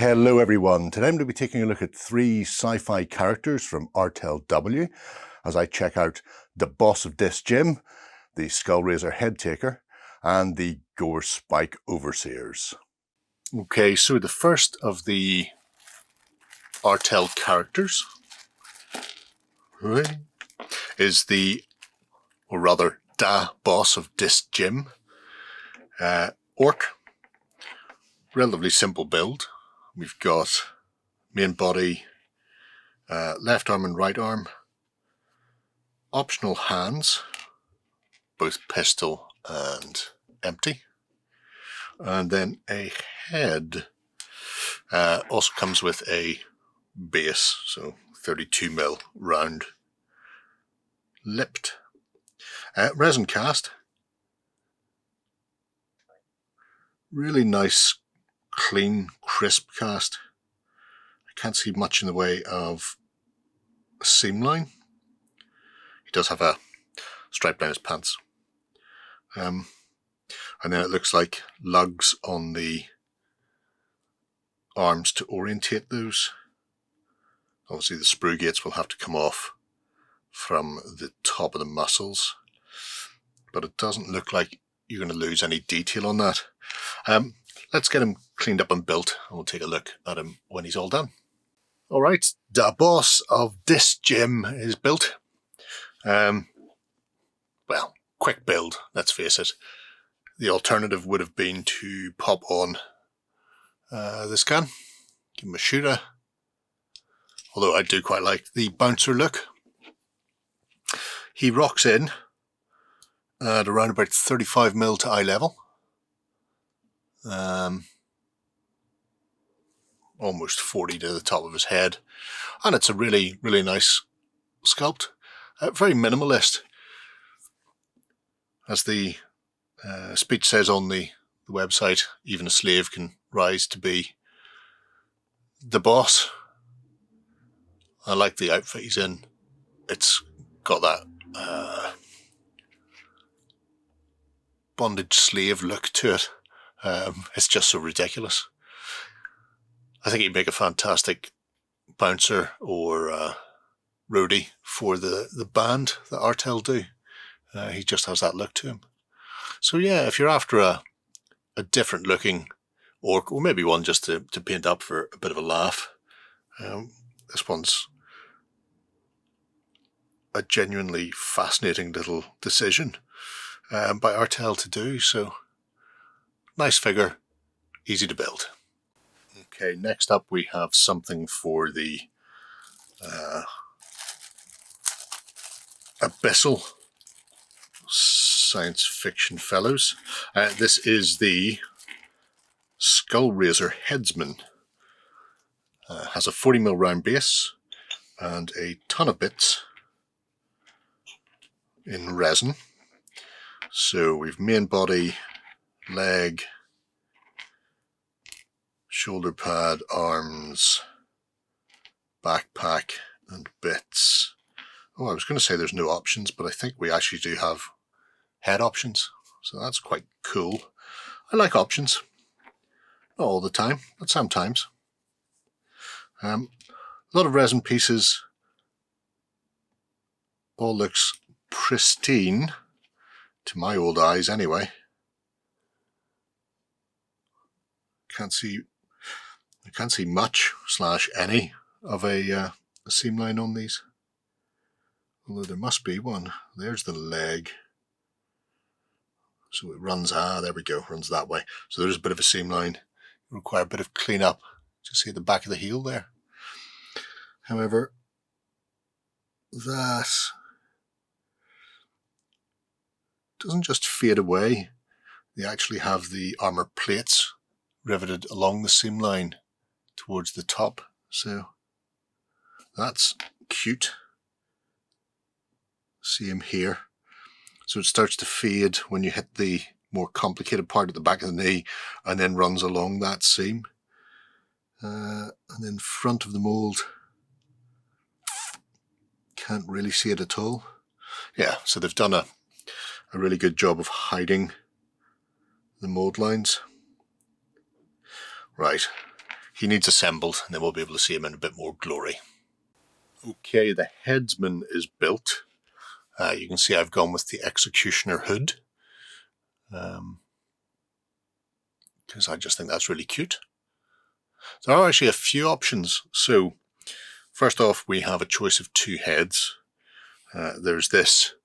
Hello everyone, today I'm going to be taking a look at 3 sci-fi characters from Artel W as I check out the Boss Of Diz Gym, the Skullraiser Headsman, and the Gorespike Overseeress. Okay, so the first of the Artel characters is the, or rather, da Boss Of Diz Gym Ork. Relatively simple build. We've got main body, left arm and right arm, optional hands, both pistol and empty, and then a head. Also comes with a base, so 32mm round lipped. Resin cast. Really nice, clean, crisp cast. I can't see much in the way of a seam line. He does have a stripe down his pants. And then it looks like lugs on the arms to orientate those. Obviously the sprue gates will have to come off from the top of the muscles, but it doesn't look like you're going to lose any detail on that. Let's get him cleaned up and built, and we'll take a look at him when he's all done. Alright, the Boss Of Diz Gym is built. Well, quick build, let's face it. The alternative would have been to pop on this gun, give him a shooter, although I do quite like the bouncer look. He rocks in at around about 35mm to eye level. Almost 40 to the top of his head, and it's a really nice sculpt. Very minimalist, as the speech says on the website. Even a slave can rise to be the boss. I like the outfit he's in. It's got that bondage slave look to it. It's just so ridiculous. I think he'd make a fantastic bouncer or roadie for the band that Artel do. He just has that look to him. So yeah, if you're after a different looking orc, or maybe one just to paint up for a bit of a laugh, this one's a genuinely fascinating little decision by Artel to do. So nice figure, easy to build. Okay, next up we have something for the Abyssal Science Fiction Fellows. This is the Skullraiser Headsman. Has a 40mm round base and a ton of bits in resin. So we've main body, leg, shoulder pad, arms, backpack, and bits. Oh, I was going to say there's no options, but I think we actually do have head options, so that's quite cool. I like options. Not all the time, but sometimes. A lot of resin pieces. All looks pristine, to my old eyes anyway. I can't see much / any of a seam line on these. Although there must be one. There's the leg. So it runs, there we go, runs that way. So there's a bit of a seam line. Require a bit of clean up. Just see the back of the heel there. However, that doesn't just fade away. They actually have the armor plates riveted along the seam line towards the top, so that's cute. See him here. So it starts to fade when you hit the more complicated part at the back of the knee, and then runs along that seam. And then front of the mold, can't really see it at all. Yeah, so they've done a really good job of hiding the mold lines. Right, he needs assembled, and then we'll be able to see him in a bit more glory. Okay, the headsman is built. You can see I've gone with the executioner hood, because I just think that's really cute. There are actually a few options. So first off, we have a choice of 2 heads. There's this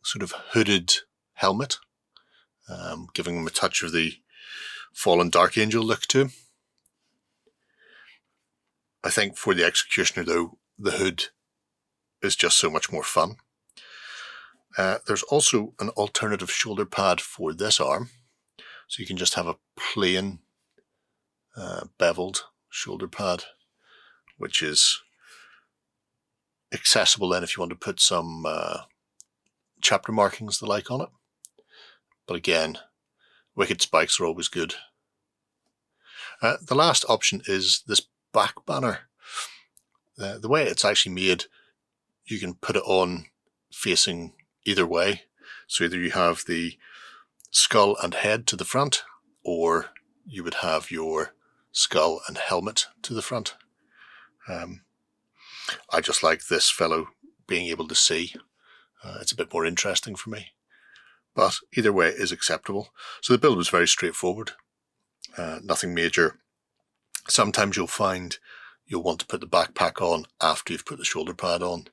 sort of hooded helmet, giving him a touch of the fallen Dark Angel look to him. I think for the executioner though, the hood is just so much more fun. There's also an alternative shoulder pad for this arm, so you can just have a plain beveled shoulder pad, which is accessible then if you want to put some chapter markings the like on it. But again, wicked spikes are always good. The last option is this back banner. The way it's actually made, you can put it on facing either way. So either you have the skull and head to the front, or you would have your skull and helmet to the front. I just like this fellow being able to see. It's a bit more interesting for me. But either way is acceptable. So the build was very straightforward. Nothing major. Sometimes you'll find you'll want to put the backpack on after you've put the shoulder pad on.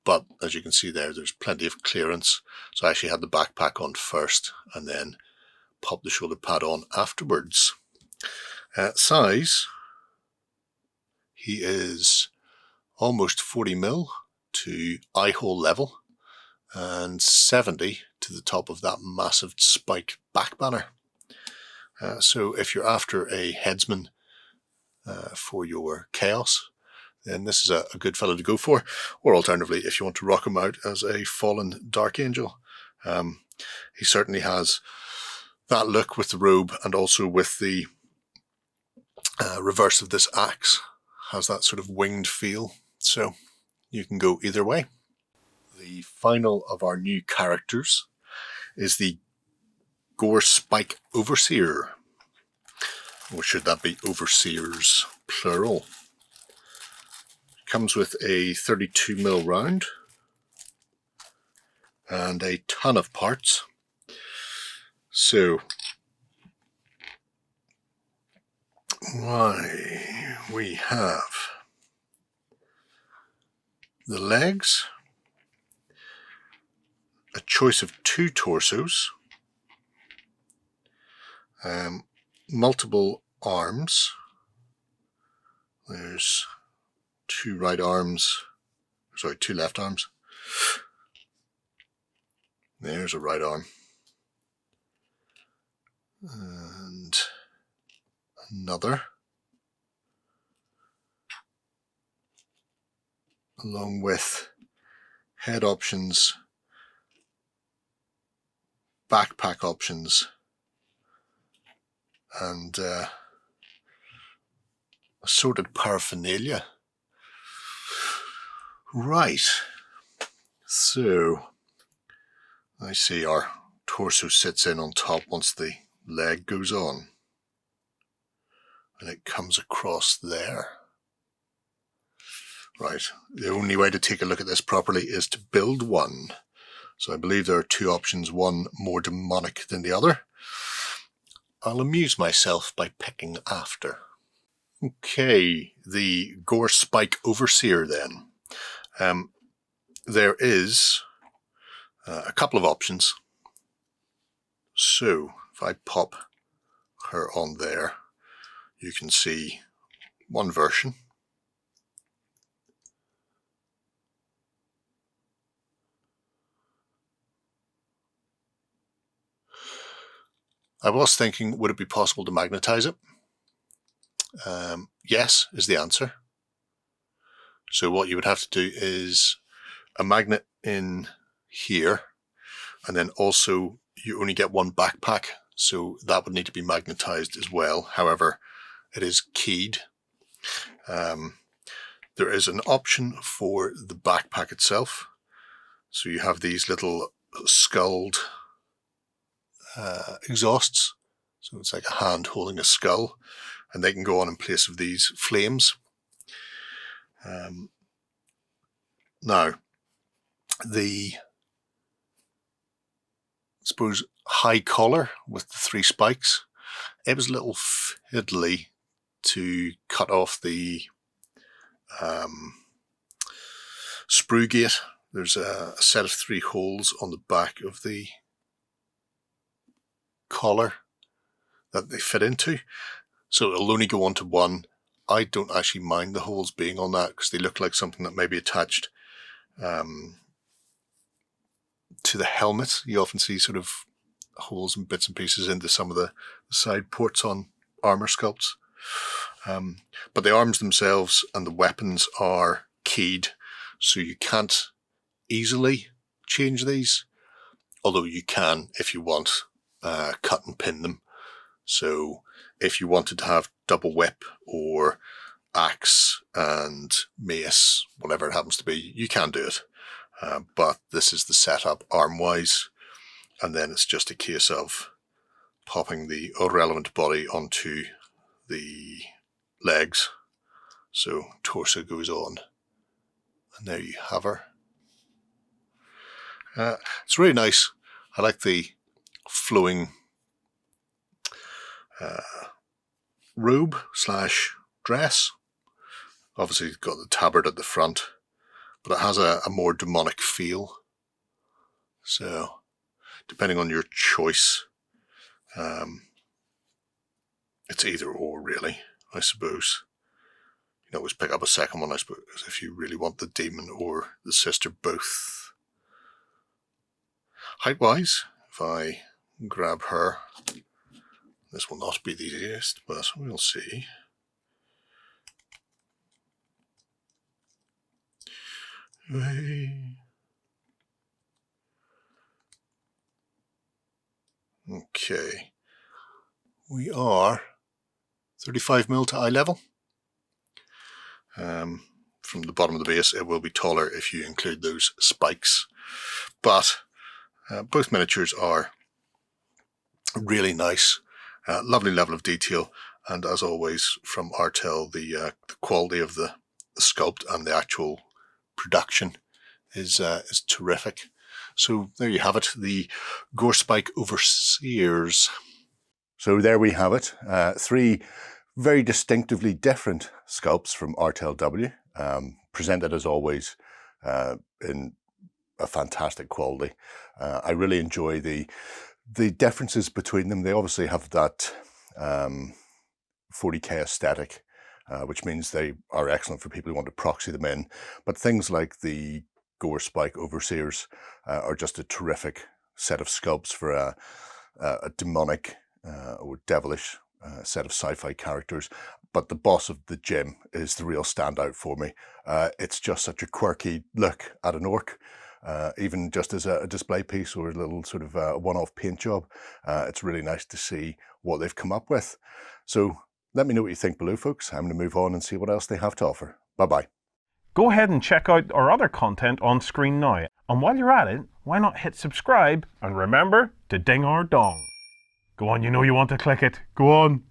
But as you can see there, there's plenty of clearance. So I actually had the backpack on first and then pop the shoulder pad on afterwards. Size, he is almost 40mm to eye hole level and 70 to the top of that massive spiked back banner. So if you're after a headsman for your chaos, then this is a good fellow to go for. Or alternatively, if you want to rock him out as a fallen Dark Angel. He certainly has that look with the robe, and also with the reverse of this axe, has that sort of winged feel. So you can go either way. The final of our new characters is the Gorespike Overseer. Or should that be Overseers, plural? Comes with a 32mm round and a ton of parts. So we have the legs, a choice of 2 torsos, multiple arms. There's 2 right arms, sorry, 2 left arms. There's a right arm. And another. Along with head options, backpack options, and assorted paraphernalia. Right, so I see our torso sits in on top once the leg goes on, and it comes across there. Right, the only way to take a look at this properly is to build one. So I believe there are 2 options, one more demonic than the other. I'll amuse myself by picking after. Okay, the Gorespike Overseer then. There is a couple of options. So if I pop her on there, you can see one version. I was thinking, would it be possible to magnetize it? Yes is the answer. So what you would have to do is a magnet in here, and then also you only get one backpack, so that would need to be magnetized as well. However, it is keyed. There is an option for the backpack itself. So you have these little skulled exhausts. So it's like a hand holding a skull, and they can go on in place of these flames. Now, the, I suppose, high collar with the 3 spikes, it was a little fiddly to cut off the sprue gate. There's a set of 3 holes on the back of the collar that they fit into, so it'll only go onto one. I don't actually mind the holes being on that because they look like something that may be attached to the helmet. You often see sort of holes and bits and pieces into some of the side ports on armor sculpts. But the arms themselves and the weapons are keyed, so you can't easily change these, although you can if you want cut and pin them. So if you wanted to have double whip or axe and mace, whatever it happens to be, you can do it. But this is the setup arm-wise, and then it's just a case of popping the irrelevant body onto the legs. So torso goes on, and there you have her. It's really nice. I like the flowing robe / dress. Obviously it's got the tabard at the front, but it has a more demonic feel. So depending on your choice, it's either or really, I suppose. You can always pick up a second one, I suppose, if you really want the demon or the sister both. Height-wise, if I grab her, this will not be the easiest, but we'll see. Okay, we are 35mm to eye level. From the bottom of the base, it will be taller if you include those spikes, but both miniatures are really nice. Lovely level of detail, and as always from Artel, the quality of the sculpt and the actual production is terrific. So there you have it, the Gorespike Overseeress. So there we have it, 3 very distinctively different sculpts from Artel W, presented as always in a fantastic quality. I really enjoy the differences between them. They obviously have that 40k aesthetic, which means they are excellent for people who want to proxy them in. But things like the Gorespike Overseeress are just a terrific set of sculpts for a demonic or devilish set of sci-fi characters. But the Boss of Diz Gym is the real standout for me. It's just such a quirky look at an orc. Even just as a display piece or a little sort of one-off paint job. It's really nice to see what they've come up with. So let me know what you think below, folks. I'm going to move on and see what else they have to offer. Bye-bye. Go ahead and check out our other content on screen now. And while you're at it, why not hit subscribe and remember to ding our dong. Go on, you know you want to click it. Go on.